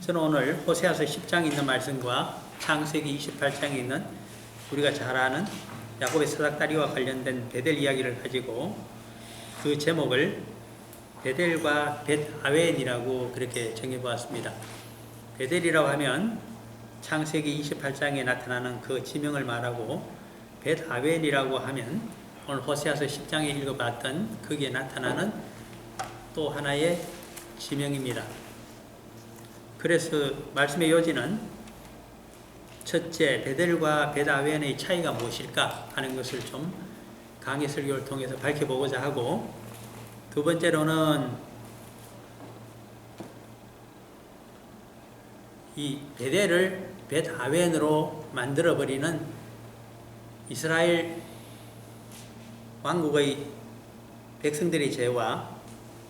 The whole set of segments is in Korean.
저는 오늘 호세아서 10장에 있는 말씀과 창세기 28장에 있는 우리가 잘 아는 야곱의 사닥다리와 관련된 베델 이야기를 가지고 그 제목을 베델과 벳아웬이라고 그렇게 정해보았습니다. 베델이라고 하면 창세기 28장에 나타나는 그 지명을 말하고, 벳아웬이라고 하면 오늘 호세아서 10장에 읽어봤던 거기에 나타나는 또 하나의 지명입니다. 그래서 말씀의 요지는 첫째, 베델과 벳아웬의 차이가 무엇일까 하는 것을 좀 강의 설교를 통해서 밝혀보고자 하고, 두 번째로는 이 베델을 벳아웬으로 만들어버리는 이스라엘 왕국의 백성들의 죄와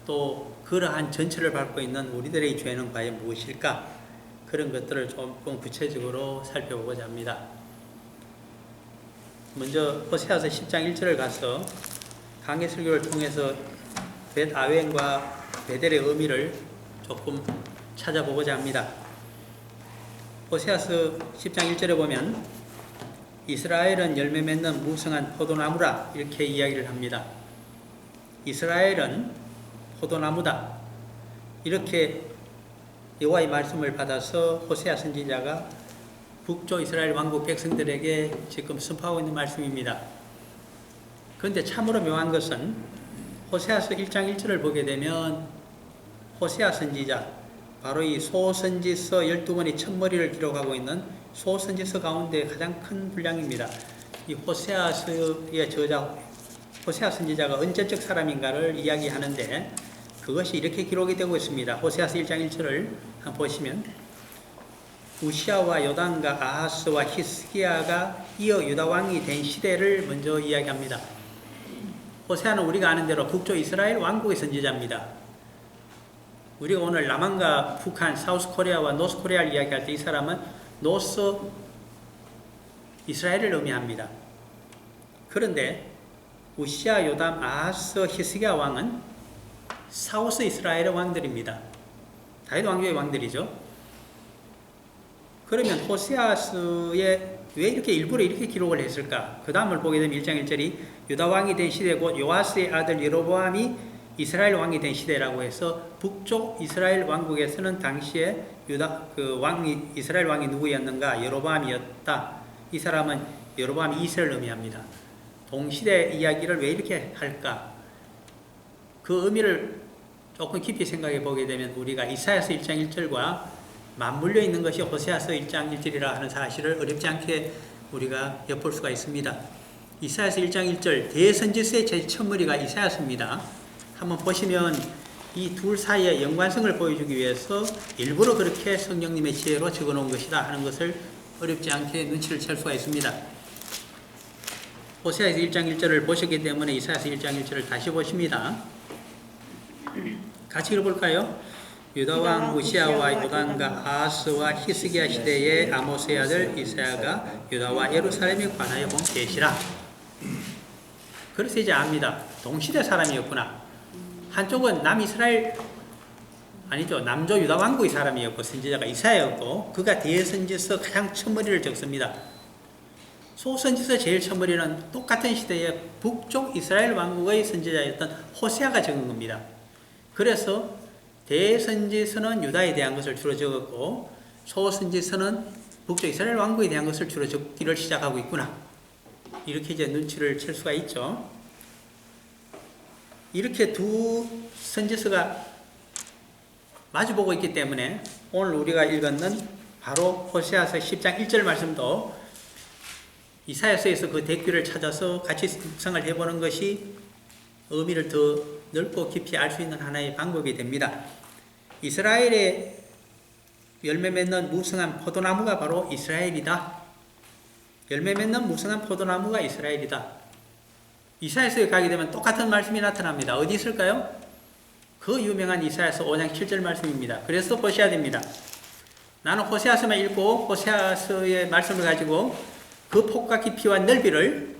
또 그러한 전체를 밟고 있는 우리들의 죄는 과연 무엇일까? 그런 것들을 조금 구체적으로 살펴보고자 합니다. 먼저 호세아서 10장 1절을 가서 강해 설교를 통해서 벳아웬과 베델의 의미를 조금 찾아보고자 합니다. 호세아서 10장 1절에 보면 이스라엘은 열매 맺는 무성한 포도나무라 이렇게 이야기를 합니다. 이스라엘은 포도나무다. 이렇게 여호와의 말씀을 받아서 호세아 선지자가 북쪽 이스라엘 왕국 백성들에게 지금 선포하고 있는 말씀입니다. 그런데 참으로 묘한 것은 호세아서 1장 1절을 보게 되면 호세아 선지자, 바로 이 소선지서 12권의 첫머리를 기록하고 있는 소선지서 가운데 가장 큰 분량입니다. 이 호세아서의 저자, 호세아 선지자가 언제적 사람인가를 이야기하는데 그것이 이렇게 기록이 되고 있습니다. 호세아서 1장 1절을 한번 보시면 우시아와 요담과 아하스와 히스기야가 이어 유다 왕이 된 시대를 먼저 이야기합니다. 호세아는 우리가 아는 대로 북쪽 이스라엘 왕국의 선지자입니다. 우리가 오늘 남한과 북한, 사우스 코리아와 노스 코리아를 이야기할 때 이 사람은 노스 이스라엘을 의미합니다. 그런데 우시아, 요담, 아하스, 히스기야 왕은 사우스 이스라엘의 왕들입니다. 다윗 왕조의 왕들이죠. 그러면 호세아서에 왜 이렇게 일부러 이렇게 기록을 했을까? 그 다음을 보게 되면 1장 1절이 유다 왕이 된 시대 곧 요아스의 아들 여로보암이 이스라엘 왕이 된 시대라고 해서 북쪽 이스라엘 왕국에서는 당시에 이스라엘 왕이 누구였는가? 여로보암이었다. 이 사람은 여로보암 2세를 의미합니다. 동시대 이야기를 왜 이렇게 할까? 그 의미를 조금 깊이 생각해 보게 되면 우리가 이사야서 1장 1절과 맞물려 있는 것이 호세아서 1장 1절이라 하는 사실을 어렵지 않게 우리가 엿볼 수가 있습니다. 이사야서 1장 1절 대선지서의 제일 첫머리가 이사야서입니다. 한번 보시면 이 둘 사이의 연관성을 보여주기 위해서 일부러 그렇게 성령님의 지혜로 적어놓은 것이다 하는 것을 어렵지 않게 눈치를 챌 수가 있습니다. 호세아서 1장 1절을 보셨기 때문에 이사야서 1장 1절을 다시 보십니다. 같이 읽어볼까요? 유다왕 우시아와 요담과 아하스와 히스기야 시대의 아모스의 아들 이사야가 유다와 예루살렘에 관하여 본 계시라. 그래서 이제 압니다. 동시대 사람이었구나. 한쪽은 남조 유다 왕국의 사람이었고 선지자가 이사야였고 그가 대선지서 가장 첫머리를 적습니다. 소선지서 제일 첫머리는 똑같은 시대에 북쪽 이스라엘 왕국의 선지자였던 호세아가 적은 겁니다. 그래서 대선지서는 유다에 대한 것을 주로 적었고 소선지서는 북쪽 이스라엘 왕국에 대한 것을 주로 적기를 시작하고 있구나. 이렇게 이제 눈치를 챌 수가 있죠. 이렇게 두 선지서가 마주보고 있기 때문에 오늘 우리가 읽었는 바로 호세아서 10장 1절 말씀도 이사야서에서 그 대귀를 찾아서 같이 묵상을 해보는 것이 의미를 더 넓고 깊이 알 수 있는 하나의 방법이 됩니다. 이스라엘의 열매 맺는 무성한 포도나무가 바로 이스라엘이다. 열매 맺는 무성한 포도나무가 이스라엘이다. 이사야서에 가게 되면 똑같은 말씀이 나타납니다. 어디 있을까요? 그 유명한 이사야서 5장 7절 말씀입니다. 그래서 보셔야 됩니다. 나는 호세아서만 읽고 호세아서의 말씀을 가지고 그 폭과 깊이와 넓이를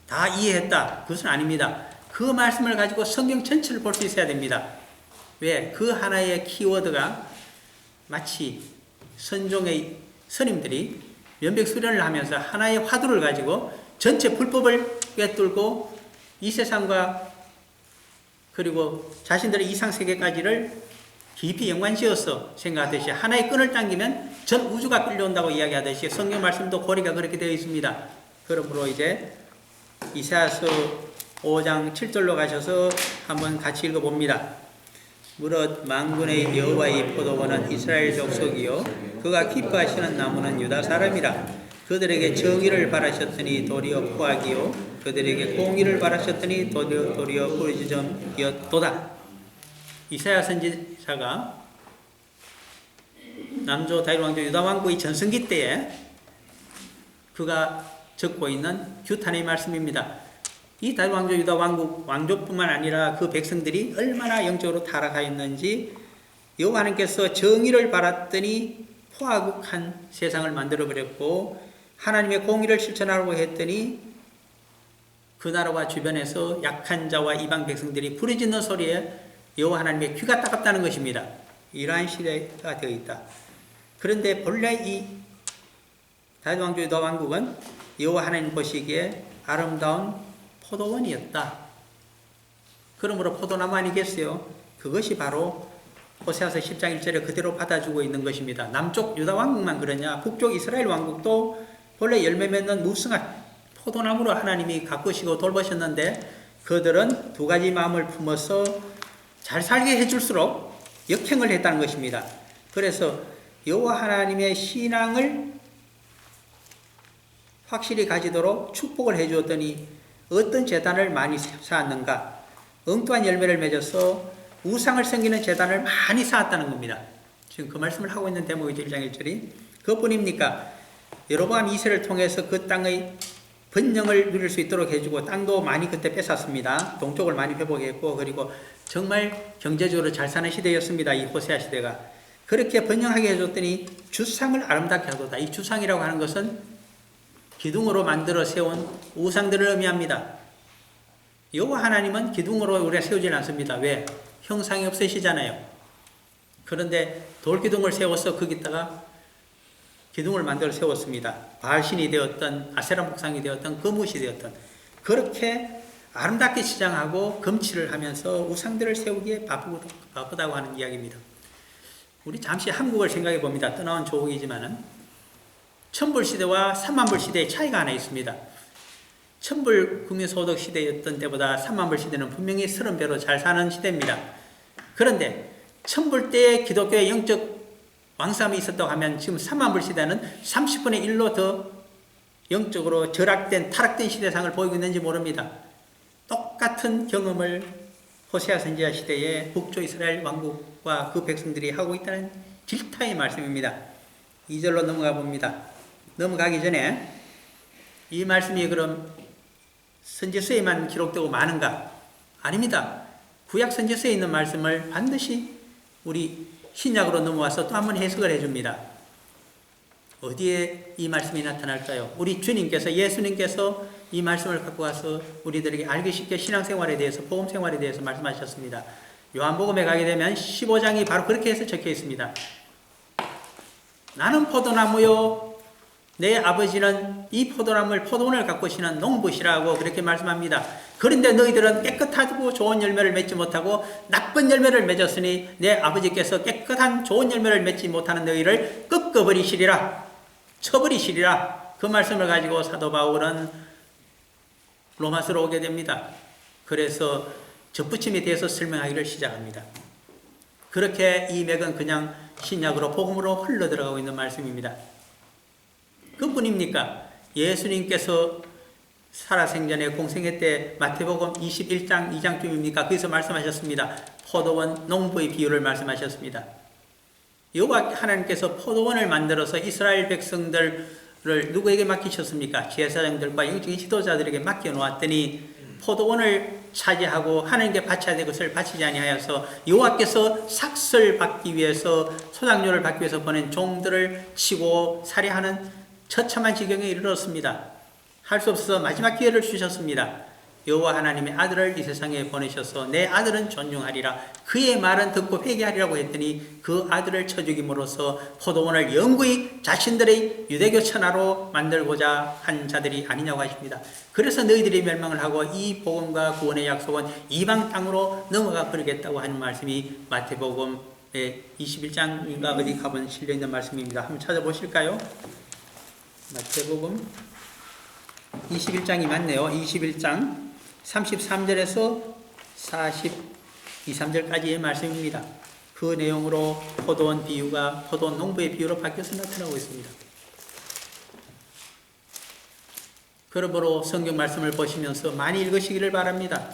다 이해했다. 그것은 아닙니다. 그 말씀을 가지고 성경 전체를 볼 수 있어야 됩니다. 왜? 그 하나의 키워드가 마치 선종의 스님들이 면백 수련을 하면서 하나의 화두를 가지고 전체 불법을 꿰뚫고 이 세상과 그리고 자신들의 이상세계까지를 깊이 연관지어서 생각하듯이 하나의 끈을 당기면 전 우주가 끌려온다고 이야기하듯이 성경 말씀도 고리가 그렇게 되어 있습니다. 그러므로 이제 이사야서 5장 7절로 가셔서 한번 같이 읽어봅니다. 무릇 만군의 여호와의 포도원은 이스라엘 족속이요 그가 기뻐하시는 나무는 유다 사람이라. 그들에게 정의를 바라셨더니 도리어 포악이요 그들에게 공의를 바라셨더니 도리어 부르짖음이었도다. 이사야 선지자가 남조 다윗 왕조 유다 왕국의 전성기 때에 그가 적고 있는 규탄의 말씀입니다. 이 다윗 왕조 유다 왕국 왕족뿐만 아니라 그 백성들이 얼마나 영적으로 타락하였는지 여호와 하나님께서 정의를 바랐더니 포화국한 세상을 만들어 버렸고 하나님의 공의를 실천하려고 했더니 그 나라와 주변에서 약한 자와 이방 백성들이 부르짖는 소리에 여호와 하나님의 귀가 따갑다는 것입니다. 이러한 시대가 되어 있다. 그런데 본래 이 다윗 왕조 유다 왕국은 여호와 하나님 보시기에 아름다운 포도원이었다. 그러므로 포도나무 아니겠어요? 그것이 바로 호세아서 10장 1절에 그대로 받아주고 있는 것입니다. 남쪽 유다 왕국만 그러냐? 북쪽 이스라엘 왕국도 본래 열매 맺는 무성한 포도나무로 하나님이 가꾸시고 돌보셨는데 그들은 두 가지 마음을 품어서 잘 살게 해줄수록 역행을 했다는 것입니다. 그래서 여호와 하나님의 신앙을 확실히 가지도록 축복을 해주었더니 어떤 제단을 많이 쌓았는가? 엉뚱한 열매를 맺어서 우상을 섬기는 제단을 많이 쌓았다는 겁니다. 지금 그 말씀을 하고 있는 대목이죠. 1장 1절이. 그뿐입니까? 여로보암 2세를 통해서 그 땅의 번영을 누릴 수 있도록 해주고 땅도 많이 그때 뺏었습니다. 동쪽을 많이 회복했고 그리고 정말 경제적으로 잘 사는 시대였습니다. 이 호세아 시대가. 그렇게 번영하게 해줬더니 주상을 아름답게 하도다. 이 주상이라고 하는 것은 기둥으로 만들어 세운 우상들을 의미합니다. 여호와 하나님은 기둥으로 우리가 세우질 않습니다. 왜? 형상이 없으시잖아요. 그런데 돌기둥을 세워서 거기다가 기둥을 만들어 세웠습니다. 바알신이 되었던 아세라 목상이 되었던 거뭇이 되었던 그렇게 아름답게 치장하고 금치를 하면서 우상들을 세우기에 바쁘다고 하는 이야기입니다. 우리 잠시 한국을 생각해 봅니다. 떠나온 조국이지만은 천불시대와 삼만불시대의 차이가 하나 있습니다. 천불 국민소득 시대였던 때보다 삼만불 시대는 분명히 30배로 잘 사는 시대입니다. 그런데 천불 때의 기독교의 영적 왕쌈이 있었다고 하면 지금 삼만불 시대는 30분의 1로 더 영적으로 절악된 타락된 시대상을 보이고 있는지 모릅니다. 똑같은 경험을 호세아 선지자 시대의 북쪽 이스라엘 왕국과 그 백성들이 하고 있다는 질타의 말씀입니다. 2절로 넘어가 봅니다. 넘어가기 전에 이 말씀이 그럼 선지서에만 기록되고 마는가? 아닙니다. 구약 선지서에 있는 말씀을 반드시 우리 신약으로 넘어와서 또 한 번 해석을 해줍니다. 어디에 이 말씀이 나타날까요? 우리 주님께서 예수님께서 이 말씀을 갖고 와서 우리들에게 알기 쉽게 신앙생활에 대해서 복음생활에 대해서 말씀하셨습니다. 요한복음에 가게 되면 15장이 바로 그렇게 해서 적혀 있습니다. 나는 포도나무요 내 아버지는 이 포도원을 가꾸시는 농부시라고 그렇게 말씀합니다. 그런데 너희들은 깨끗하고 좋은 열매를 맺지 못하고 나쁜 열매를 맺었으니 내 아버지께서 깨끗한 좋은 열매를 맺지 못하는 너희를 꺾어버리시리라, 쳐버리시리라. 그 말씀을 가지고 사도 바울은 로마서로 오게 됩니다. 그래서 접붙임에 대해서 설명하기를 시작합니다. 그렇게 이 맥은 그냥 신약으로 복음으로 흘러 들어가고 있는 말씀입니다. 그뿐입니까? 예수님께서 살아생전에 공생애 때 마태복음 21장 2장쯤입니까? 거기서 말씀하셨습니다. 포도원 농부의 비유를 말씀하셨습니다. 여호와 하나님께서 포도원을 만들어서 이스라엘 백성들을 누구에게 맡기셨습니까? 제사장들과 영적인 지도자들에게 맡겨 놓았더니 포도원을 차지하고 하나님께 바쳐야 될 것을 바치지 아니하여서 여호와께서 삭슬 받기 위해서 소작료를 받기 위해서 보낸 종들을 치고 살해하는 처참한 지경에 이르렀습니다. 할 수 없어서 마지막 기회를 주셨습니다. 여호와 하나님의 아들을 이 세상에 보내셔서 내 아들은 존중하리라. 그의 말은 듣고 회개하리라고 했더니 그 아들을 쳐 죽임으로써 포도원을 영구히 자신들의 유대교 천하로 만들고자 한 자들이 아니냐고 하십니다. 그래서 너희들이 멸망을 하고 이 복음과 구원의 약속은 이방 땅으로 넘어가 버리겠다고 하는 말씀이 마태복음 21장인가 어디 가본 실려있는 말씀입니다. 한번 찾아보실까요? 마태복음 21장이 맞네요. 21장 33절에서 42, 3절까지의 말씀입니다. 그 내용으로 포도원 비유가 포도원 농부의 비유로 바뀌어서 나타나고 있습니다. 그러므로 성경 말씀을 보시면서 많이 읽으시기를 바랍니다.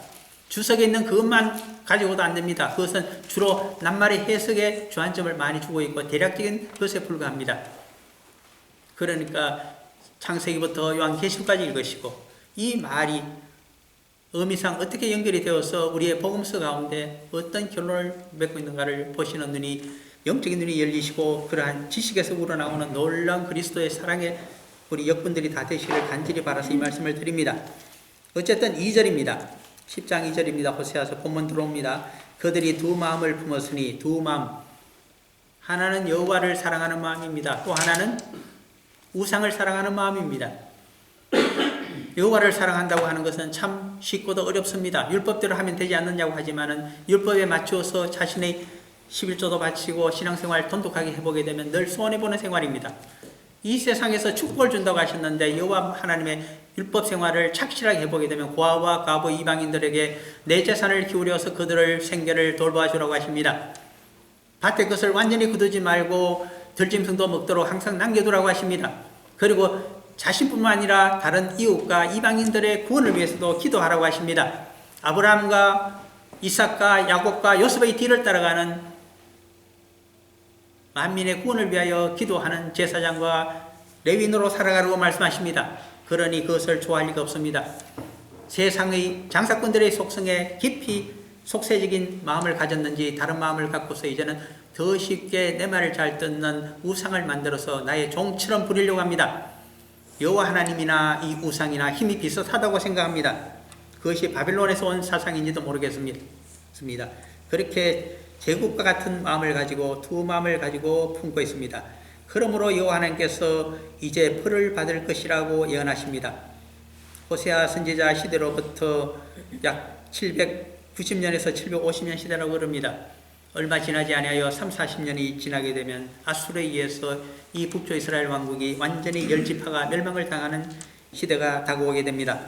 주석에 있는 그것만 가지고도 안 됩니다. 그것은 주로 낱말의 해석에 주안점을 많이 주고 있고 대략적인 것에 불과합니다. 그러니까 창세기부터 요한계시록까지 읽으시고 이 말이 의미상 어떻게 연결이 되어서 우리의 복음서 가운데 어떤 결론을 맺고 있는가를 보시는 눈이, 영적인 눈이 열리시고 그러한 지식에서 우러나오는 놀라운 그리스도의 사랑에 우리 역분들이 다 되시기를 간절히 바라서 이 말씀을 드립니다. 어쨌든 2절입니다. 10장 2절입니다. 호세아서 본문 들어옵니다. 그들이 두 마음을 품었으니, 두 마음, 하나는 여호와를 사랑하는 마음입니다. 또 하나는 우상을 사랑하는 마음입니다. 여호와를 사랑한다고 하는 것은 참 쉽고도 어렵습니다. 율법대로 하면 되지 않느냐고 하지만은 율법에 맞추어서 자신의 11조도 바치고 신앙생활 돈독하게 해보게 되면 늘 손해보는 생활입니다. 이 세상에서 축복을 준다고 하셨는데 여호와 하나님의 율법 생활을 착실하게 해보게 되면 고아와 과부 이방인들에게 내 재산을 기울여서 그들을 생계를 돌봐주라고 하십니다. 밭의 것을 완전히 거두지 말고 들짐승도 먹도록 항상 남겨두라고 하십니다. 그리고 자신뿐만 아니라 다른 이웃과 이방인들의 구원을 위해서도 기도하라고 하십니다. 아브라함과 이삭과 야곱과 요셉의 뒤를 따라가는 만민의 구원을 위하여 기도하는 제사장과 레위인으로 살아가라고 말씀하십니다. 그러니 그것을 좋아할 리가 없습니다. 세상의 장사꾼들의 속성에 깊이 속세적인 마음을 가졌는지 다른 마음을 갖고서 이제는 더 쉽게 내 말을 잘 듣는 우상을 만들어서 나의 종처럼 부리려고 합니다. 여호와 하나님이나 이 우상이나 힘이 비슷하다고 생각합니다. 그것이 바벨론에서 온 사상인지도 모르겠습니다. 그렇게 제국과 같은 마음을 가지고 두 마음을 가지고 품고 있습니다. 그러므로 여호와 하나님께서 이제 벌을 받을 것이라고 예언하십니다. 호세아 선지자 시대로부터 약 790년에서 750년 시대라고 그럽니다. 얼마 지나지 아니하여 30-40년이 지나게 되면 아수르에 의해서 이 북조 이스라엘 왕국이 완전히 열지파가 멸망을 당하는 시대가 다가오게 됩니다.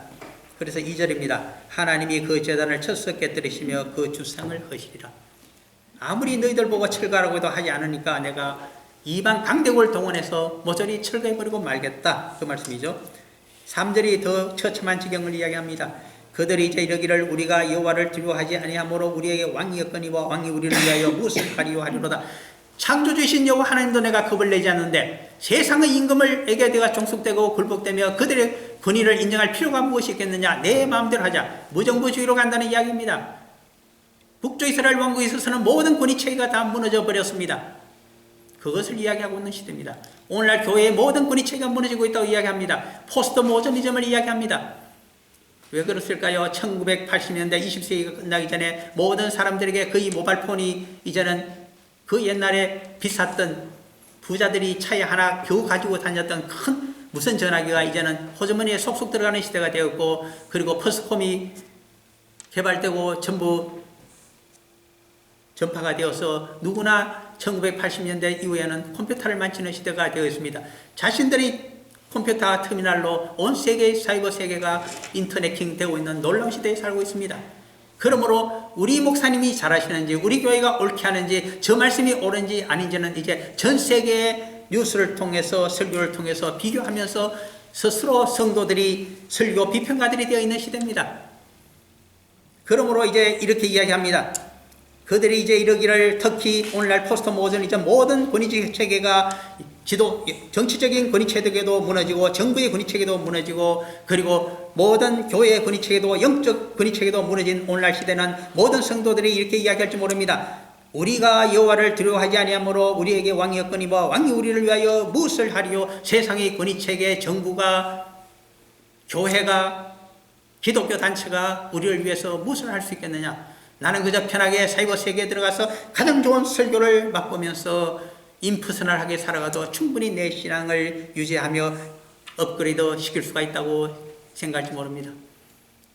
그래서 2절입니다. 하나님이 그 제단을 철썩 깨뜨리시며 그 주상을 허시리라. 아무리 너희들 보고 철거하라고 해도 하지 않으니까 내가 이방 강대국을 동원해서 모조리 철거해버리고 말겠다. 그 말씀이죠. 3절이 더 처참한 지경을 이야기합니다. 그들이 이제 이르기를 우리가 여호와를 두려워하지 아니하므로 우리에게 왕이 없거니와 왕이 우리를 위하여 무엇을 하리요 하리로다. 창조주이신 여호와 하나님도 내가 겁을 내지 않는데 세상의 임금을에게 내가 종속되고 굴복되며 그들의 권위를 인정할 필요가 무엇이 있겠느냐. 내 마음대로 하자. 무정부주의로 간다는 이야기입니다. 북조 이스라엘 왕국에 있어서는 모든 권위체계가 다 무너져 버렸습니다. 그것을 이야기하고 있는 시대입니다. 오늘날 교회의 모든 권위체계가 무너지고 있다고 이야기합니다. 포스트 모더니즘을 이야기합니다. 왜 그랬을까요? 1980년대 20세기가 끝나기 전에 모든 사람들에게 거의 모바일폰이 이제는 그 옛날에 비쌌던 부자들이 차에 하나 겨우 가지고 다녔던 큰 무선 전화기가 이제는 호주머니에 속속 들어가는 시대가 되었고, 그리고 퍼스콤이 개발되고 전부 전파가 되어서 누구나 1980년대 이후에는 컴퓨터를 만지는 시대가 되었습니다. 자신들이 컴퓨터 터미널로 온 세계의 사이버 세계가 인터넷킹 되고 있는 놀라운 시대에 살고 있습니다. 그러므로 우리 목사님이 잘하시는지 우리 교회가 옳게 하는지 저 말씀이 옳은지 아닌지는 이제 전 세계의 뉴스를 통해서 설교를 통해서 비교하면서 스스로 성도들이 설교 비평가들이 되어 있는 시대입니다. 그러므로 이제 이렇게 이야기합니다. 그들이 이제 이러기를 특히 오늘날 포스트 모더니즘 모든 권위주의 체계가 정치적인 권위체계도 무너지고 정부의 권위체계도 무너지고 그리고 모든 교회의 권위체계도 영적 권위체계도 무너진 오늘날 시대는 모든 성도들이 이렇게 이야기할지 모릅니다. 우리가 여호와를 두려워하지 아니하므로 우리에게 왕이 없거니와 왕이 우리를 위하여 무엇을 하리요. 세상의 권위체계, 정부가, 교회가, 기독교 단체가 우리를 위해서 무엇을 할 수 있겠느냐? 나는 그저 편하게 사이버 세계에 들어가서 가장 좋은 설교를 맛보면서 임퍼스널하게 살아가도 충분히 내 신앙을 유지하며 업그레이드 시킬 수가 있다고 생각할지 모릅니다.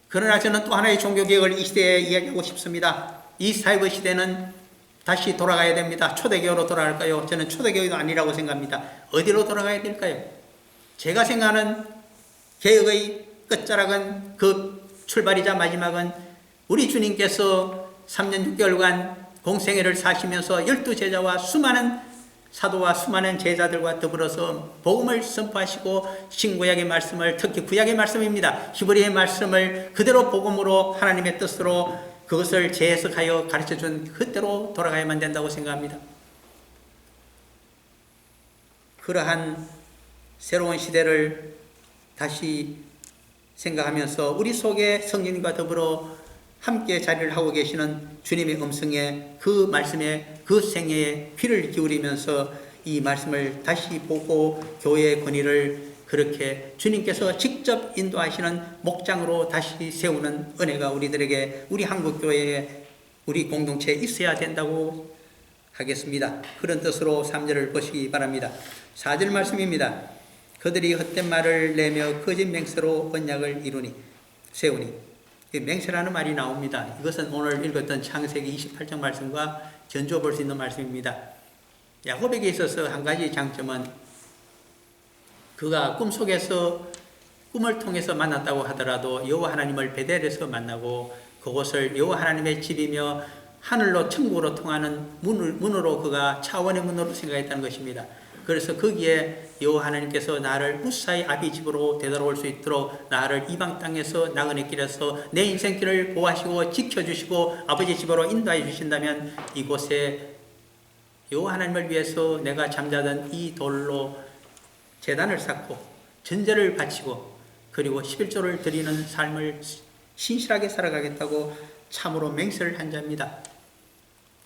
그러나 저는 또 하나의 종교개혁을 이 시대에 이야기하고 싶습니다. 이 사이버 시대는 다시 돌아가야 됩니다. 초대교회로 돌아갈까요? 저는 초대교회도 아니라고 생각합니다. 어디로 돌아가야 될까요? 제가 생각하는 개혁의 끝자락은, 그 출발이자 마지막은 우리 주님께서 3년 6개월간 공생애를 사시면서 12제자와 수많은 사도와 수많은 제자들과 더불어서 복음을 선포하시고 신구약의 말씀을, 특히 구약의 말씀입니다, 히브리의 말씀을 그대로 복음으로 하나님의 뜻으로 그것을 재해석하여 가르쳐준 그대로 돌아가야만 된다고 생각합니다. 그러한 새로운 시대를 다시 생각하면서 우리 속에 성령님과 더불어 함께 자리를 하고 계시는 주님의 음성에, 그 말씀에, 그 생애에 귀를 기울이면서 이 말씀을 다시 보고 교회의 권위를 그렇게 주님께서 직접 인도하시는 목장으로 다시 세우는 은혜가 우리들에게, 우리 한국교회에, 우리 공동체에 있어야 된다고 하겠습니다. 그런 뜻으로 3절을 보시기 바랍니다. 4절 말씀입니다. 그들이 헛된 말을 내며 거짓 맹세로 언약을 세우니. 맹세라는 말이 나옵니다. 이것은 오늘 읽었던 창세기 28장 말씀과 전주어 볼 수 있는 말씀입니다. 야곱에게 있어서 한 가지 장점은 그가 꿈속에서 꿈을 통해서 만났다고 하더라도 여호와 하나님을 베델에서 만나고 그곳을 여호와 하나님의 집이며 하늘로 천국으로 통하는 문으로 그가 차원의 문으로 생각했다는 것입니다. 그래서 거기에 여호와 하나님께서 나를 무사히 아비 집으로 되돌아올 수 있도록 나를 이방 땅에서 나그네 길에서 내 인생길을 보호하시고 지켜주시고 아버지 집으로 인도해 주신다면 이곳에 여호와 하나님을 위해서 내가 잠자던 이 돌로 제단을 쌓고 전제를 바치고 그리고 11조를 드리는 삶을 신실하게 살아가겠다고 참으로 맹세를 한 자입니다.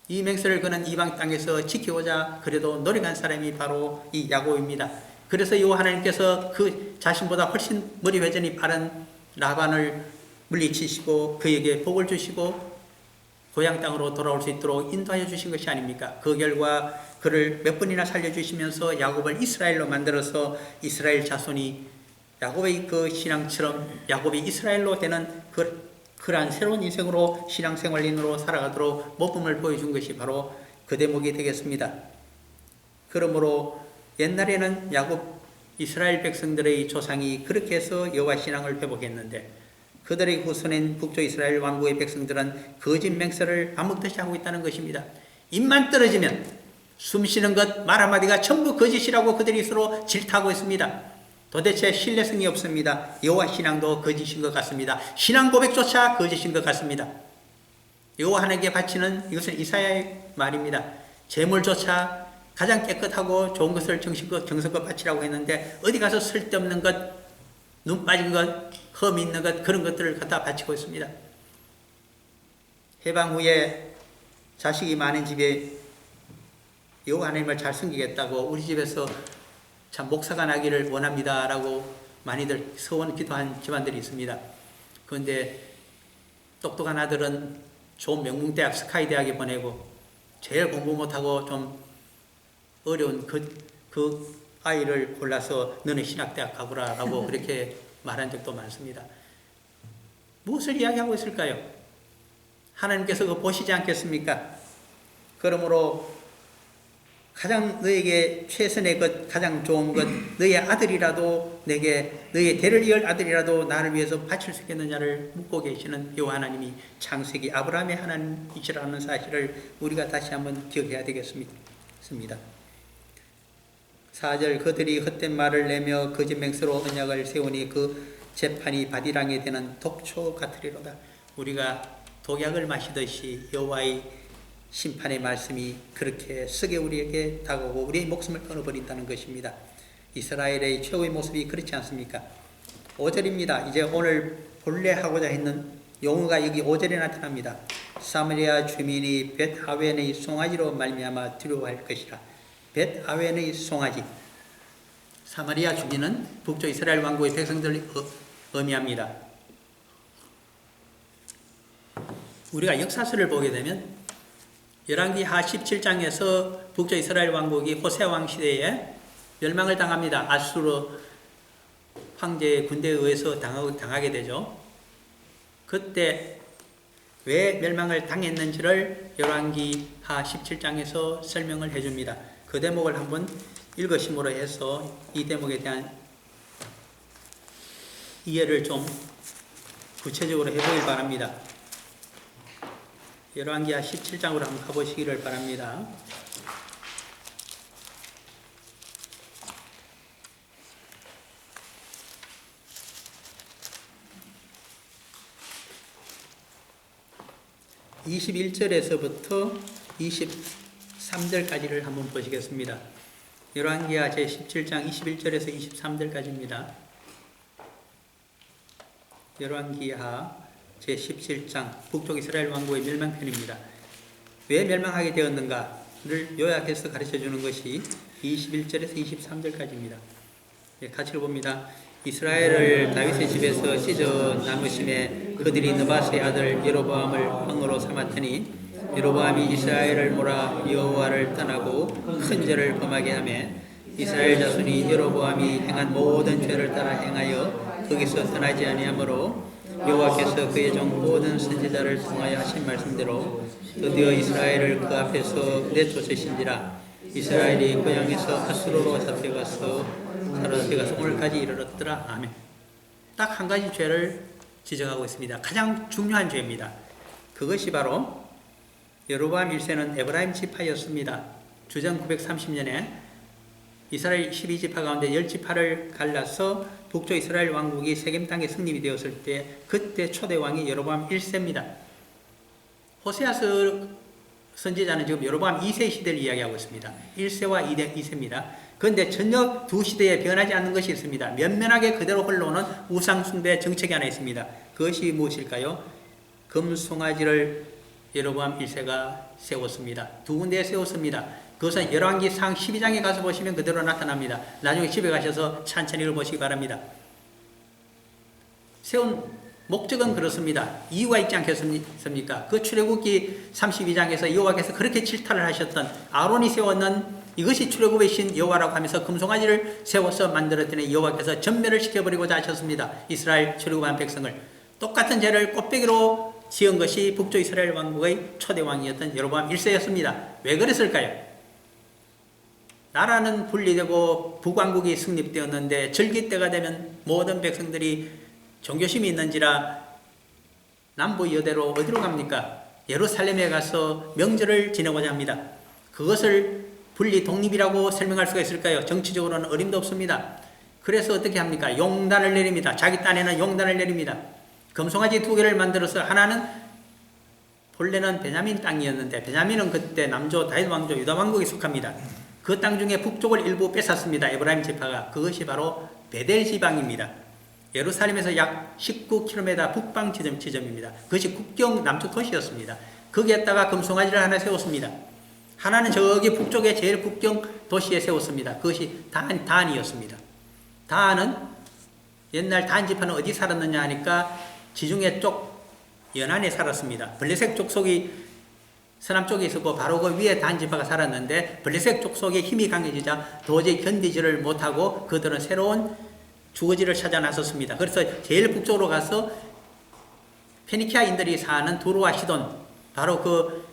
이 맹세를 그는 이방 땅에서 지키고자 그래도 노력한 사람이 바로 이 야곱입니다. 그래서 여호와 하나님께서 그 자신보다 훨씬 머리 회전이 빠른 라반을 물리치시고 그에게 복을 주시고 고향 땅으로 돌아올 수 있도록 인도하여 주신 것이 아닙니까? 그 결과 그를 몇 번이나 살려주시면서 야곱을 이스라엘로 만들어서 이스라엘 자손이 야곱의 그 신앙처럼 야곱이 이스라엘로 되는 그러한 새로운 인생으로 신앙생활인으로 살아가도록 모범을 보여준 것이 바로 그 대목이 되겠습니다. 그러므로 옛날에는 야곱 이스라엘 백성들의 조상이 그렇게 해서 여호와 신앙을 회복했는데 그들의 후손인 북쪽 이스라엘 왕국의 백성들은 거짓 맹세를 밥 먹듯이 하고 있다는 것입니다. 입만 떨어지면 숨쉬는 것 말 한마디가 전부 거짓이라고 그들이 서로 질타하고 있습니다. 도대체 신뢰성이 없습니다. 여호와 신앙도 거짓인 것 같습니다. 신앙 고백조차 거짓인 것 같습니다. 여호와 하나님께 바치는, 이것은 이사야의 말입니다. 재물조차 가장 깨끗하고 좋은 것을 정성껏 바치라고 했는데 어디 가서 쓸데없는 것, 눈 빠진 것, 흠 있는 것, 그런 것들을 갖다 바치고 있습니다. 해방 후에 자식이 많은 집에 여호와 하나님을 잘 섬기겠다고 우리 집에서 참 목사가 나기를 원합니다 라고 많이들 서원 기도한 집안들이 있습니다. 그런데 똑똑한 아들은 좋은 명문대학 스카이대학에 보내고 제일 공부 못하고 좀 어려운 그 아이를 골라서 너는 신학대학 가보라 라고 그렇게 말한 적도 많습니다. 무엇을 이야기하고 있을까요? 하나님께서 그거 보시지 않겠습니까? 그러므로 가장 너에게 최선의 것, 가장 좋은 것, 너의 아들이라도 내게, 너의 대를 이을 아들이라도 나를 위해서 바칠 수 있겠느냐를 묻고 계시는 여호와 하나님이 창세기 아브라함의 하나님이시라는 사실을 우리가 다시 한번 기억해야 되겠습니다. 4절 그들이 헛된 말을 내며 거짓 맹세로 언약을 세우니 그 재판이 바디랑이 되는 독초 같으리로다. 우리가 독약을 마시듯이 여호와의 심판의 말씀이 그렇게 쓰게 우리에게 다가오고 우리의 목숨을 끊어버린다는 것입니다. 이스라엘의 최후의 모습이 그렇지 않습니까? 5절입니다. 이제 오늘 본래 하고자 했는 용어가 여기 5절에 나타납니다. 사마리아 주민이 벳아웬의 송아지로 말미암아 두려워할 것이라. 벳아웬의 송아지. 사마리아 주민은 북쪽 이스라엘 왕국의 백성들을 의미합니다. 우리가 역사서를 보게 되면 열왕기하 17장에서 북쪽 이스라엘 왕국이 호세 왕 시대에 멸망을 당합니다. 아수르 황제의 군대에 의해서 당하게 되죠. 그때 왜 멸망을 당했는지를 열왕기하 17장에서 설명을 해줍니다. 그 대목을 한번 읽으심으로 해서 이 대목에 대한 이해를 좀 구체적으로 해보길 바랍니다. 열왕기하 17장으로 한번 가보시기를 바랍니다. (21절에서부터) (23절까지를) 한번 보시겠습니다. 열왕기하 제17장 21절에서 23절까지입니다. 열왕기하 제17장 북쪽 이스라엘 왕국의 멸망편입니다. 왜 멸망하게 되었는가를 요약해서 가르쳐주는 것이 21절에서 23절까지입니다. 같이 봅니다. 이스라엘을 다윗의 집에서 찢어 나누심에 그들이 느바스의 아들 여로보암을 왕으로 삼았더니 여로보암이 이스라엘을 몰아 여호와를 떠나고 큰 죄를 범하게 하며 이스라엘 자손이 여로보암이 행한 모든 죄를 따라 행하여 거기서 떠나지 아니하므로 여호와께서 그의 종 모든 선지자를 통하여 하신 말씀대로 드디어 이스라엘을 그 앞에서 내쫓으신지라. 이스라엘이 고향에서 아수르로 잡혀가서 사로잡혀가서 오늘까지 이르렀더라. 아멘. 딱 한 가지 죄를 지적하고 있습니다. 가장 중요한 죄입니다. 그것이 바로 여로보암 1세는 에브라임 지파였습니다. 주전 930년에 이스라엘 12지파 가운데 10지파를 갈라서 북쪽 이스라엘 왕국이 세겜 땅에 승립이 되었을 때 그때 초대 왕이 여로보암 1세입니다. 호세아서 선지자는 지금 여로보암 2세 시대를 이야기하고 있습니다. 1세와 2세입니다. 그런데 전혀 두 시대에 변하지 않는 것이 있습니다. 면면하게 그대로 흘러오는 우상숭배 정책이 하나 있습니다. 그것이 무엇일까요? 금송아지를 여로보암 1세가 세웠습니다. 두 군데에 세웠습니다. 그것은 열왕기상 12장에 가서 보시면 그대로 나타납니다. 나중에 집에 가셔서 천천히 읽어보시기 바랍니다. 세운 목적은 그렇습니다. 이유가 있지 않겠습니까? 그 출애굽기 32장에서 여호와께서 그렇게 질타를 하셨던 아론이 세웠는 이것이 출애굽의 신 여호와라고 하면서 금송아지를 세워서 만들었더니 여호와께서 전멸을 시켜버리고자 하셨습니다. 이스라엘 출애굽한 백성을. 똑같은 죄를 곱빼기로 지은 것이 북쪽 이스라엘 왕국의 초대 왕이었던 여로보암 1세였습니다. 왜 그랬을까요? 나라는 분리되고 북왕국이 승립되었는데 절기 때가 되면 모든 백성들이 종교심이 있는지라 남부 여대로 어디로 갑니까? 예루살렘에 가서 명절을 지내고자 합니다. 그것을 분리 독립이라고 설명할 수가 있을까요? 정치적으로는 어림도 없습니다. 그래서 어떻게 합니까? 용단을 내립니다. 자기 딴에는 용단을 내립니다. 금송아지 2개를 만들어서 하나는 본래는 베냐민 땅이었는데 베냐민은 그때 남조 다윗 왕조 유다 왕국에 속합니다. 그 땅 중에 북쪽을 일부 뺏었습니다. 에브라임 지파가. 그것이 바로 베델 지방입니다. 예루살렘에서 약 19km 북방 지점입니다. 그것이 국경 남쪽 도시였습니다. 거기에다가 금송아지를 하나 세웠습니다. 하나는 저기 북쪽에 제일 국경 도시에 세웠습니다. 그것이 단이었습니다. 단은 옛날 단 지파는 어디 살았느냐 하니까 지중해 쪽 연안에 살았습니다. 블레셋 족속이 서남 쪽에 있었고 바로 그 위에 단 지파가 살았는데 블레셋 족속의 힘이 강해지자 도저히 견디지를 못하고 그들은 새로운 주거지를 찾아 나섰습니다. 그래서 제일 북쪽으로 가서 페니키아인들이 사는 두로와 시돈 바로 그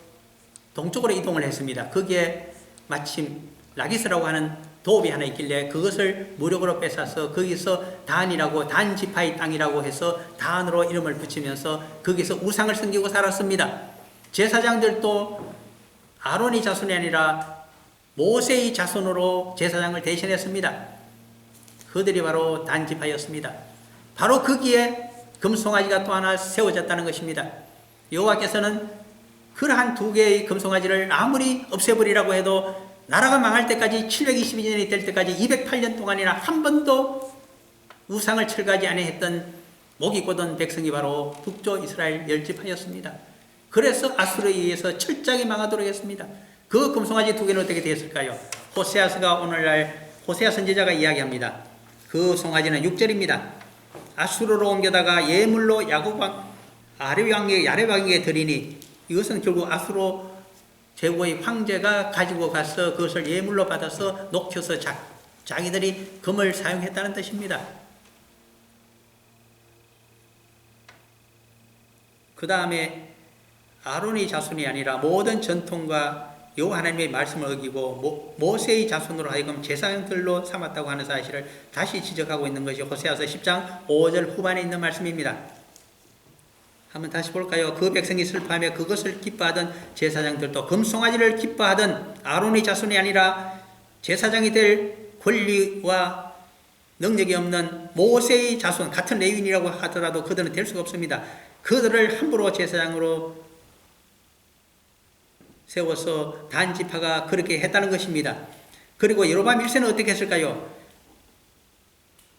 동쪽으로 이동을 했습니다. 거기에 마침 라기스라고 하는 도읍이 하나 있길래 그것을 무력으로 뺏어서 거기서 단이라고 단 지파의 땅이라고 해서 단으로 이름을 붙이면서 거기서 우상을 섬기고 살았습니다. 제사장들도 아론의 자손이 아니라 모세의 자손으로 제사장을 대신했습니다. 그들이 바로 단 지파였습니다. 바로 거기에 금송아지가 또 하나 세워졌다는 것입니다. 여호와께서는 그러한 2개의 금송아지를 아무리 없애버리라고 해도 나라가 망할 때까지 722년이 될 때까지 208년 동안이나 한 번도 우상을 철거하지 아니했던 목이 곧은 백성이 바로 북쪽 이스라엘 10지파였습니다. 그래서 아수르에 의해서 철저하게 망하도록 했습니다. 그 금송아지 2개는 어떻게 되었을까요? 호세아서가 오늘날 호세아 선지자가 이야기합니다. 그 송아지는 6절입니다. 아수르로 옮겨다가 예물로 야곱 야레왕에게 드리니 이것은 결국 아수로 제국의 황제가 가지고 가서 그것을 예물로 받아서 녹여서 자기들이 금을 사용했다는 뜻입니다. 그 다음에 아론의 자손이 아니라 모든 전통과 여호와 하나님의 말씀을 어기고 모세의 자손으로 하여금 제사장들로 삼았다고 하는 사실을 다시 지적하고 있는 것이 호세아서 10장 5절 후반에 있는 말씀입니다. 한번 다시 볼까요? 그 백성이 슬퍼하며 그것을 기뻐하던 제사장들도 금송아지를 기뻐하던 아론의 자손이 아니라 제사장이 될 권리와 능력이 없는 모세의 자손, 같은 레위인이라고 하더라도 그들은 될 수가 없습니다. 그들을 함부로 제사장으로 세워서 단지파가 그렇게 했다는 것입니다. 그리고 여로보암 1세는 어떻게 했을까요?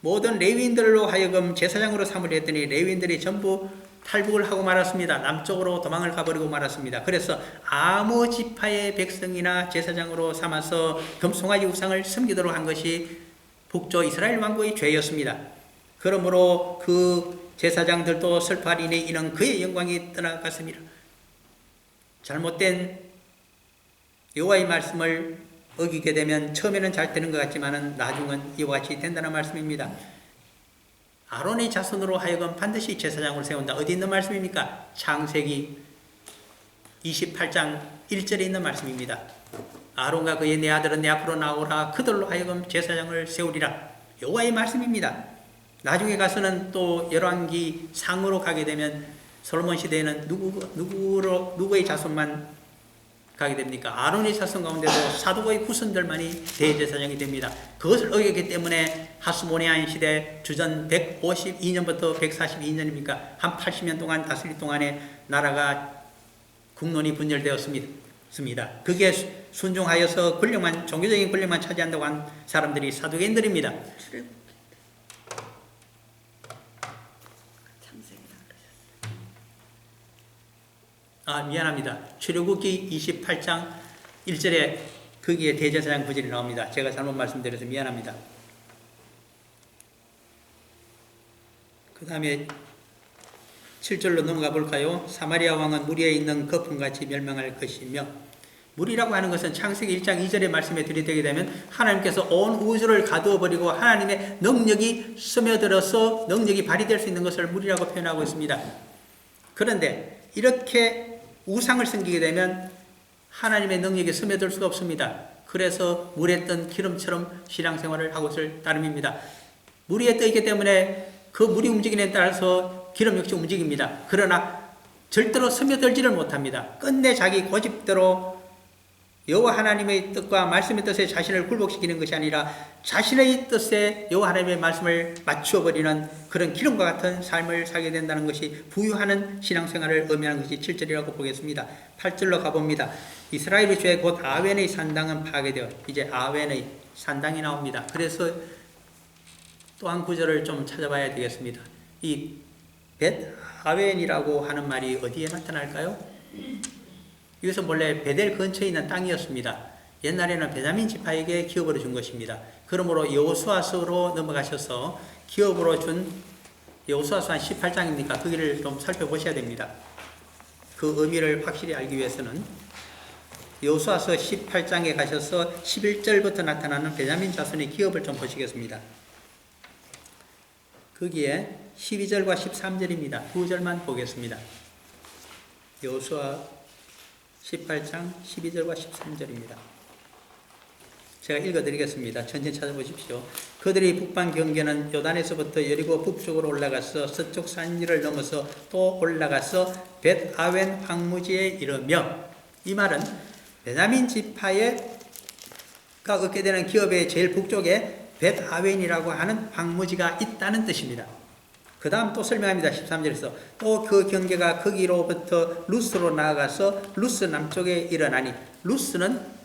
모든 레위인들로 하여금 제사장으로 삼으려 했더니 레위인들이 전부 탈북을 하고 말았습니다. 남쪽으로 도망을 가버리고 말았습니다. 그래서 아무 지파의 백성이나 제사장으로 삼아서 금송아지 우상을 섬기도록 한 것이 북조 이스라엘 왕국의 죄였습니다. 그러므로 그 제사장들도 슬퍼하리니 이는 그의 영광이 떠나갔습니다. 잘못된 여호와의 말씀을 어기게 되면 처음에는 잘 되는 것 같지만 나중은 이와 같이 된다는 말씀입니다. 아론의 자손으로 하여금 반드시 제사장으로 세운다. 어디 있는 말씀입니까? 창세기 28장 1절에 있는 말씀입니다. 아론과 그의 네 아들은 내 앞으로 나오라. 그들로 하여금 제사장을 세우리라. 여호와의 말씀입니다. 나중에 가서는 또 열왕기 상으로 가게 되면 솔로몬 시대에는 누구의 자손만 가게 됩니까? 아론의 자손 가운데도 사독의 후손들만이 대제사장이 됩니다. 그것을 어겼기 때문에 하스모니안 시대 주전 152년부터 142년입니까? 한 80년 동안 다스릴 동안에 나라가 국론이 분열되었습니다. 그게 순종하여서 종교적인 권력만 차지한다고 한 사람들이 사두개인들입니다. 미안합니다. 출애굽기 28장 1절에 거기에 대제사장 구절이 나옵니다. 제가 잘못 말씀드려서 미안합니다. 그 다음에 7절로 넘어가 볼까요? 사마리아 왕은 무리에 있는 거품같이 멸망할 것이며, 무리라고 하는 것은 창세기 1장 2절의 말씀에 들이대게 되면 하나님께서 온 우주를 가두어 버리고 하나님의 능력이 스며들어서 능력이 발휘될 수 있는 것을 무리라고 표현하고 있습니다. 그런데 이렇게 우상을 섬기게 되면 하나님의 능력이 스며들 수가 없습니다. 그래서 물에 뜬 기름처럼 신앙생활을 하고 있을 따름입니다. 물 위에 떠 있기 때문에 그 물이 움직임에 따라서 기름 역시 움직입니다. 그러나 절대로 스며들지를 못합니다. 끝내 자기 고집대로 여호와 하나님의 뜻과 말씀의 뜻에 자신을 굴복시키는 것이 아니라 자신의 뜻에 여호와 하나님의 말씀을 맞추어버리는 그런 기름과 같은 삶을 살게 된다는 것이 부유하는 신앙생활을 의미하는 것이 7절이라고 보겠습니다. 8절로 가봅니다. 이스라엘의 죄 곧 아웬의 산당은 파괴되어 이제 아웬의 산당이 나옵니다. 그래서 또 한 구절을 좀 찾아봐야 되겠습니다. 이 벳 아웬이라고 하는 말이 어디에 나타날까요? 이것은 본래 베델 근처에 있는 땅이었습니다. 옛날에는 베냐민 지파에게 기업으로 준 것입니다. 그러므로 여호수아서로 넘어가셔서 기업으로 준 여호수아서 한 18장입니까? 거기를 좀 살펴보셔야 됩니다. 그 의미를 확실히 알기 위해서는 여호수아서 18장에 가셔서 11절부터 나타나는 베냐민 자손의 기업을 좀 보시겠습니다. 거기에 12절과 13절입니다. 두 절만 보겠습니다. 여호수아 18장 12절과 13절입니다. 제가 읽어드리겠습니다. 천천히 찾아보십시오. 그들이 북방 경계는 요단에서부터 여리고 북쪽으로 올라가서 서쪽 산지를 넘어서 또 올라가서 벳 아웬 황무지에 이르며, 이 말은 베냐민 지파가 얻게 되는 기업의 제일 북쪽에 벳 아웬이라고 하는 황무지가 있다는 뜻입니다. 그 다음 또 설명합니다. 13절에서 또 그 경계가 거기로부터 루스로 나아가서 루스 남쪽에 일어나니, 루스는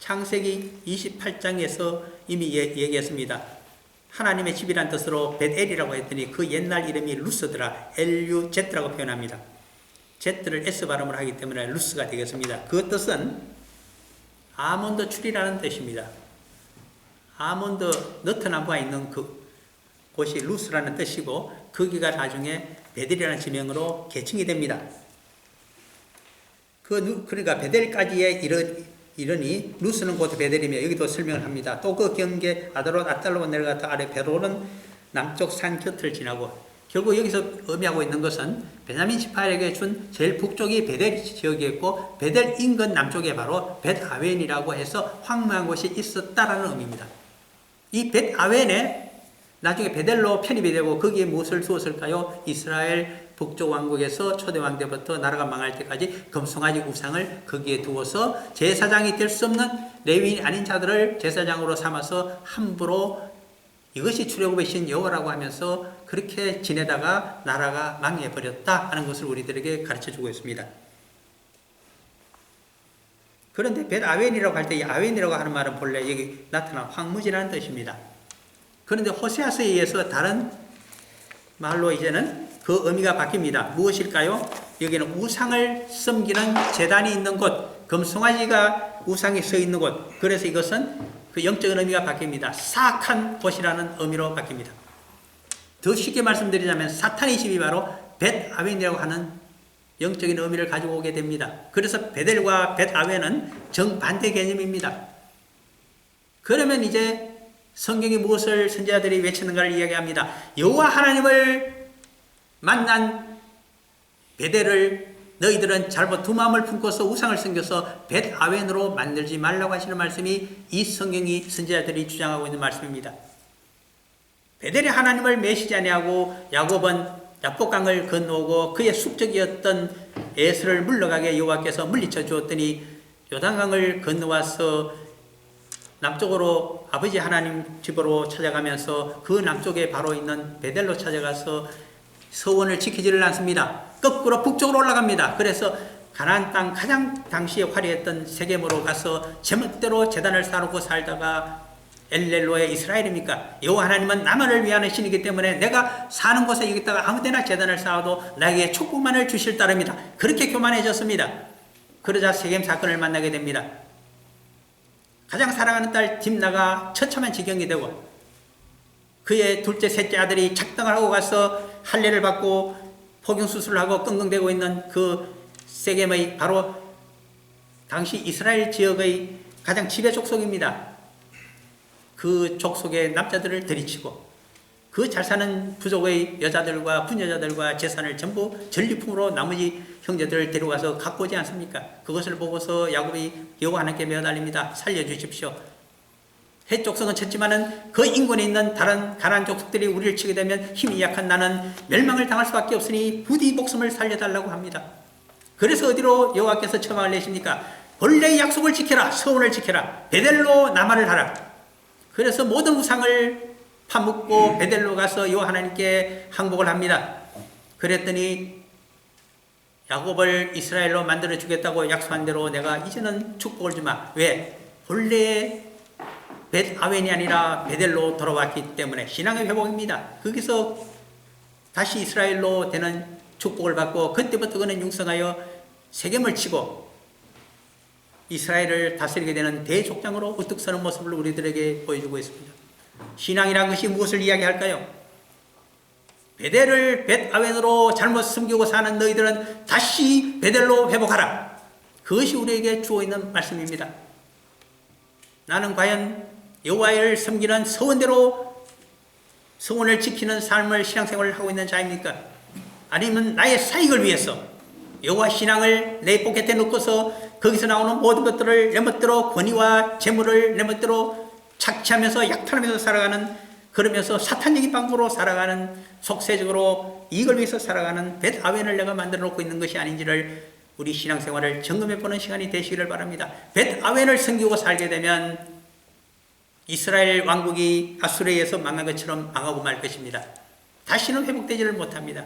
창세기 28장에서 이미 얘기했습니다. 하나님의 집이란 뜻으로 벳엘이라고 했더니 그 옛날 이름이 루스더라. LUZ라고 표현합니다. Z를 S 발음을 하기 때문에 루스가 되겠습니다. 그 뜻은 아몬드 추리라는 뜻입니다. 아몬드 너트나무가 있는 그 곳이 루스라는 뜻이고 거기가 나중에 베델이라는 지명으로 개칭이 됩니다. 그러니까 베델까지의 이르니 루스는 곧 베델이며 여기도 설명을 합니다. 또 그 경계 아달롯 아달롯 내려갔다 아래 베로는 남쪽 산 곁을 지나고 결국 여기서 의미하고 있는 것은 베냐민 지파에게 준 제일 북쪽이 베델 지역이었고 베델 인근 남쪽에 바로 벳아웬이라고 해서 황무한 곳이 있었다라는 의미입니다. 이 벳아웬에 나중에 베델로 편입이 되고 거기에 무엇을 두었을까요? 이스라엘 북쪽 왕국에서 초대 왕때부터 나라가 망할 때까지 금송아지 우상을 거기에 두어서 제사장이 될 수 없는 레위인이 아닌 자들을 제사장으로 삼아서 함부로 이것이 출애굽의 신 여호와라고 하면서 그렇게 지내다가 나라가 망해버렸다 하는 것을 우리들에게 가르쳐주고 있습니다. 그런데 벳아웬이라고 할 때 이 아웬이라고 하는 말은 본래 여기 나타난 황무지라는 뜻입니다. 그런데 호세아서에 의해서 다른 말로 이제는 그 의미가 바뀝니다. 무엇일까요? 여기는 우상을 섬기는 제단이 있는 곳, 금송아지가 우상이 서 있는 곳. 그래서 이것은 그 영적인 의미가 바뀝니다. 사악한 곳이라는 의미로 바뀝니다. 더 쉽게 말씀드리자면 사탄의 집이 바로 벳아웬이라고 하는 영적인 의미를 가지고 오게 됩니다. 그래서 베델과 벳아웬은 정반대 개념입니다. 그러면 이제 성경이 무엇을 선지자들이 외치는가를 이야기합니다. 여호와 하나님을 만난 베델을 너희들은 잘못 두 마음을 품고서 우상을 섬겨서 벳아웬으로 만들지 말라고 하시는 말씀이 이 성경이 선지자들이 주장하고 있는 말씀입니다. 베델이 하나님을 메시지 아니하고 야곱은 야복강을 건너오고 그의 숙적이었던 에스를 물러가게 여호와께서 물리쳐 주었더니 요단강을 건너와서 남쪽으로 아버지 하나님 집으로 찾아가면서 그 남쪽에 바로 있는 베델로 찾아가서 서원을 지키지를 않습니다. 거꾸로 북쪽으로 올라갑니다. 그래서 가나안 땅 가장 당시에 화려했던 세겜으로 가서 제멋대로 제단을 쌓아놓고 살다가 엘렐로의 이스라엘입니까? 여호와 하나님은 나만을 위하는 신이기 때문에 내가 사는 곳에 여기다가 아무데나 제단을 쌓아도 나에게 축복만을 주실 따름이다. 그렇게 교만해졌습니다. 그러자 세겜 사건을 만나게 됩니다. 가장 사랑하는 딸 딥나가 처참한 지경이 되고 그의 둘째 셋째 아들이 작당을 하고 가서 할례를 받고 포경수술을 하고 끙끙대고 있는 그 세겜의 바로 당시 이스라엘 지역의 가장 지배 족속입니다. 그 족속의 남자들을 들이치고 그 잘 사는 부족의 여자들과 부녀자들과 재산을 전부 전리품으로 나머지 형제들을 데려가서 갖고 오지 않습니까? 그것을 보고서 야곱이 여호와 하나님께 매어달립니다. 살려주십시오. 헷 족속은 쳤지만은 그 인근에 있는 다른 가나안 족속들이 우리를 치게 되면 힘이 약한 나는 멸망을 당할 수밖에 없으니 부디 목숨을 살려달라고 합니다. 그래서 어디로 여호와께서 처방을 내십니까? 본래의 약속을 지켜라. 서원을 지켜라. 베델로 나말을 하라. 그래서 모든 우상을 파묻고 베델로 가서 여호와 하나님께 항복을 합니다. 그랬더니 야곱을 이스라엘로 만들어 주겠다고 약속한 대로 내가 이제는 축복을 주마. 왜? 본래 벳아웬이 아니라 베델로 돌아왔기 때문에 신앙의 회복입니다. 거기서 다시 이스라엘로 되는 축복을 받고 그때부터 그는 융성하여 세겜을 치고 이스라엘을 다스리게 되는 대족장으로 우뚝 서는 모습을 우리들에게 보여주고 있습니다. 신앙이란 것이 무엇을 이야기할까요? 베델을 벳아웬으로 잘못 숨기고 사는 너희들은 다시 베델로 회복하라. 그것이 우리에게 주어 있는 말씀입니다. 나는 과연 여호와를 섬기는 서원대로 서원을 지키는 삶을 신앙생활을 하고 있는 자입니까? 아니면 나의 사익을 위해서 여호와 신앙을 내 포켓에 넣고서 거기서 나오는 모든 것들을 내 멋대로 권위와 재물을 내 멋대로 착취하면서 약탈하면서 살아가는, 그러면서 사탄적인 방법으로 살아가는, 속세적으로 이익을 위해서 살아가는 벳아웬을 내가 만들어 놓고 있는 것이 아닌지를 우리 신앙생활을 점검해 보는 시간이 되시기를 바랍니다. 벳아웬을 섬기고 살게 되면 이스라엘 왕국이 아수르에 의해서 망한 것처럼 망하고 말 것입니다. 다시는 회복되지를 못합니다.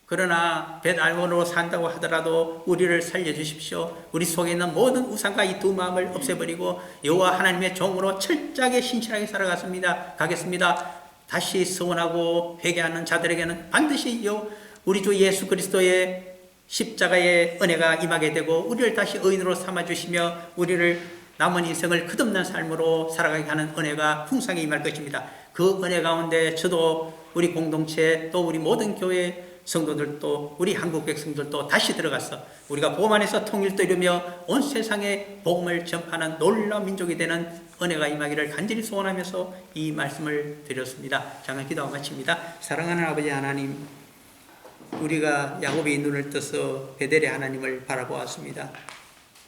그러나 벳아웬으로 산다고 하더라도 우리를 살려주십시오. 우리 속에 있는 모든 우상과 이 두 마음을 없애버리고 여호와 하나님의 종으로 철저하게 신실하게 살아가겠습니다. 다시 서원하고 회개하는 자들에게는 반드시 우리 주 예수 그리스도의 십자가의 은혜가 임하게 되고 우리를 다시 의인으로 삼아주시며 우리를 남은 인생을 끝없는 삶으로 살아가게 하는 은혜가 풍성히 임할 것입니다. 그 은혜 가운데 저도 우리 공동체 또 우리 모든 교회 성도들도 우리 한국 백성들도 다시 들어가서 우리가 복음 안에서 통일도 이루며 온 세상에 복음을 전파하는 놀라운 민족이 되는 은혜가 임하기를 간절히 소원하면서 이 말씀을 드렸습니다. 잠깐 기도하고 마칩니다. 사랑하는 아버지 하나님, 우리가 야곱이 눈을 떠서 베델의 하나님을 바라보았습니다.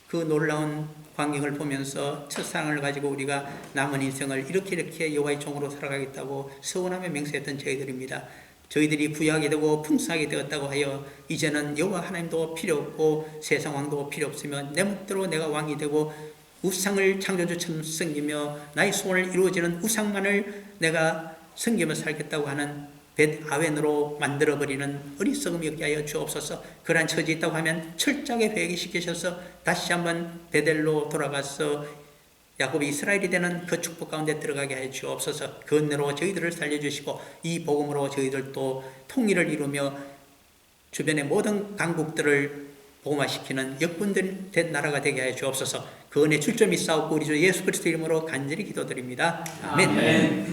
그 놀라운 광경을 보면서 첫사랑을 가지고 우리가 남은 인생을 이렇게 여호와의 종으로 살아가겠다고 서원하며 맹세했던 저희들입니다. 저희들이 부유하게 되고 풍성하게 되었다고 하여 이제는 여호와 하나님도 필요 없고 세상 왕도 필요 없으며 내 멋대로 내가 왕이 되고 우상을 창조주처럼 섬기며 나의 소원을 이루어지는 우상만을 내가 섬기며 살겠다고 하는 벳아웬으로 만들어버리는 어리석음이 없게 하여 주옵소서. 그러한 처지에 있다고 하면 철저하게 회개시키셔서 다시 한번 베델로 돌아가서 야곱이 이스라엘이 되는 그 축복 가운데 들어가게 하여 주옵소서. 그 은혜로 저희들을 살려주시고 이 복음으로 저희들도 통일을 이루며 주변의 모든 강국들을 복음화시키는 역군들 된 나라가 되게 하여 주옵소서. 그 은혜 출점이 싸우고 우리 주 예수 그리스도 이름으로 간절히 기도드립니다. 아멘.